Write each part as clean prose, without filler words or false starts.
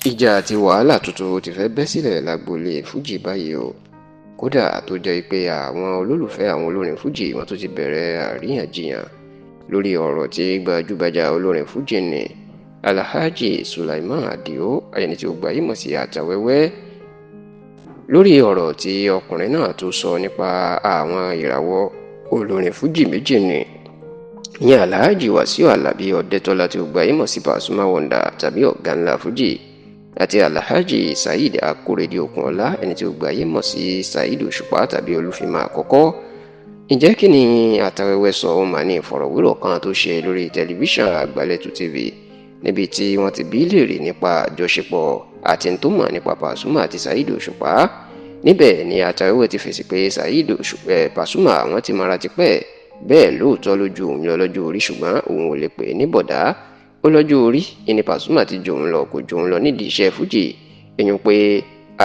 Ìjà àti wàhálà tuntun ti fẹ́ bẹ́ sílẹ̀ lágboolé fújì báyìí o. Kódà tó jẹ́ pé àwọn olólùfẹ́ àwọn olórin fújì wọ́n tún ti bẹ̀rẹ̀ àríyànjiyàn lórí ọ̀rọ̀ tí gbajúgbajà olórin fújì ní Alhaji Sulaiman Adio ẹni tí ó gbajúmọ̀ sí Àtàwẹ́wẹ́ lórí ọ̀rọ̀ tí ọkùnrin náà tó sọ nípa àwọn ìràwọ̀ olórin fújì méjì ní ìyẹn Alhaji Wasiu Alabi Ọdẹ́tọ́lá tí ó gbajúmọ̀ sí Pasuma Wonder tàbí ọ̀gá ńlá fújì àti Alhaji Saheed Akorede Okunola ẹni tí ó gbajúmọ̀ sí Saheed Òṣùpá tàbí Olúfìmọ̀ àkọ́kọ́. Ǹjẹ́ kí ni Àtàwẹ́wẹ́ sọ ó mà ní ìfọ̀rọ̀wérọ̀ kan tó ṣe lórí tẹlifíṣàn Àgbàlẹ̀tù TV níbi tí wọ́n ti bi í léèrè nípa àjọṣepọ̀ àti tó mọ̀ nípa Pasuma àti Saheed Òṣùpá. Níbẹ̀ ni Àtàwẹ́wẹ́ ti fèsì pé Saheed Pasuma àwọn ti mara tipẹ́ bẹ́ẹ̀ lóòótọ́ lójú òun lọ lọ́jọ́ orí ṣùgbọ́n òun ò lè pè é ní bọ̀dá. Ó lọ́jọ́ orí ìní Pasuma ti jòun lọ kò jòun lọ nídìí iṣẹ́ fújì èyàn pé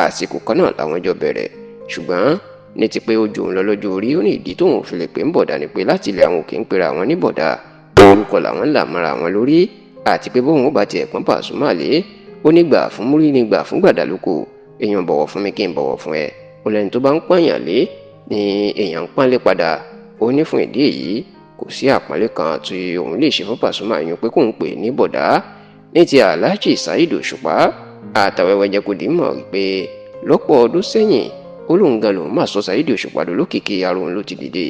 àsìkò kan náà làwọn jọ bẹ̀rẹ̀ ṣùgbọ́n ní ti pé ó jòun lọ lọ́jọ́ orí ó ní ìdí tóun fi lè pè ń bọ̀dá ni pé láti ilẹ̀ àwọn òkè ń pera àwọn ní bọ̀dá orúkọ làwọn là mọ́ra àwọn lórí àti pé bóun ó bá tiẹ̀ pọ́n Pasuma lé ó nígbà fún múrí nígbà fún gbàdálùkù èèyàn bọ̀wọ̀ fún mi kí n bọ̀wọ̀ fún ẹ ó lẹ́ni tó bá ń pọ́nyàn lé ni èèyàn ń pọ́nlé padà ó ní fún ìdí èyí kò sí àpọ́nlé kan tí òun lè ṣe fún Pasuma yín pé kóun pè ní bọ̀dá. Ní ti Alhaji Saheed Òṣùpá Àtàwẹ́wẹ́ jẹ́ kó dì í mọ̀ wípé lọ́pọ̀ ọdún sẹ́yìn ó lóun gan lòun máa sọ Saheed Òṣùpá dolókìkí ara òun ló ti dìde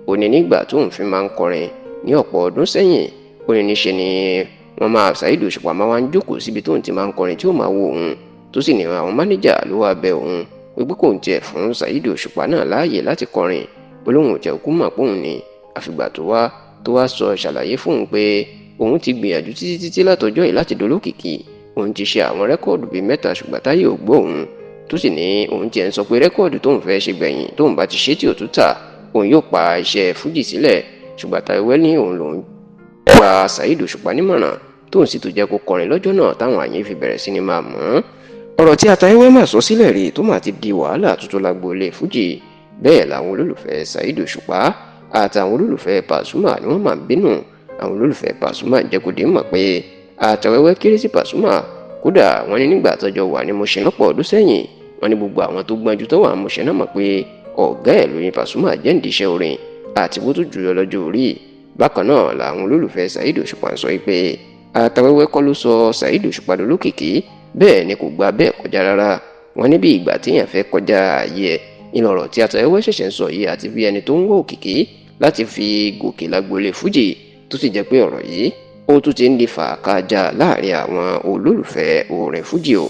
ó ní nígbà tóun fi máa ń kọrin ní ọ̀pọ̀ ọdún sẹ́yìn ó ní níṣe ni wọ́n máa Saheed Òṣùpá máa wá ń jókòó síbi tóun ti máa ń kọrin tí ó máa wo òun tó sì ní àwọn mánéjà ló wá bẹ òun wípé kóun tiẹ̀ fún Saheed Òṣùpá náà láàyè láti kọrin olóhùn òjẹ́ òkú mọ̀ póun ni àfìgbà tó wá sọ ṣàlàyé fóun pé òun ti gbìyànjú títí látọjọ́ yìí láti dolókìkí òun ti ṣe àwọn rẹ́kọ̀dù bíi 3 ṣùgbọ́n táyé ò gbọ́ òun tó sì ní òun tiẹ̀ ń sọ pé rẹ́kọ̀dù tóun fẹ́ ṣe gbẹ̀yìn tóun bá ti ṣe tí ò tún tà òun yóò pa iṣẹ́ fújì sílẹ̀ ṣùgbọ́n Àtàwẹ́wẹ́ ní òun lòun gba Saheed Òṣùpá nímọ̀ràn tóun sì tó jẹ́ kó kọrin lọ́jọ́ náà táwọn àyè fi bẹ̀rẹ̀ sí ni máa mọ̀ ọ́n. Ọ̀rọ̀ tí Àtàwẹ́wẹ́ mà sọ sílẹ̀ rí tó mà ti di wàhálà tuntun lágboolé fújì bẹ́ẹ̀ làwọn olólùfẹ́ Saheed Òṣùpá àtàwọn olólùfẹ́ Pasuma ni wọ́n máa ń bínú. Àwọn olólùfẹ́ Pasuma jẹ́ kó dé mọ̀ pé Àtàwẹ́wẹ́ kéré sí Pasuma kódà wọ́n ní nígbà tọ́jọ́ wà ní Mùṣín lọ́pọ̀ ọdún sẹ́yìn wọ́n ní gbogbo àwọn tó gbọ́njú tó wà ní Mùṣín náà mọ̀ pé ọ̀gá ẹ̀ lóyún Pasuma jẹ́ ǹdí iṣẹ́ orin àti bó tó jùlọ lọ́jọ́ orí. Bákan náà làwọn olólùfẹ́ Saheed Òṣùpá ń sọ pé Àtàwẹ́wẹ́ kọ́ ló sọ Saheed Òṣùpá dolókìkí bẹ́ẹ̀ ni kò gba bẹ́ẹ̀ kọjá rárá. Wọ́n ní bí ìgbà téèyàn fẹ́ kọjá ààyè ẹ̀ ìlọ̀rọ̀ tí Àtàwẹ́wẹ́ ṣẹ̀ṣẹ̀ ń sọ yìí àti bí ẹni tó ń wọ òkìkí láti fi gòkè lágboolé fújì tó sì jẹ́ pé ọ̀rọ̀ yìí ó tún ti ń di fàákàjà láàrin àwọn olólùfẹ́ orin fújì o.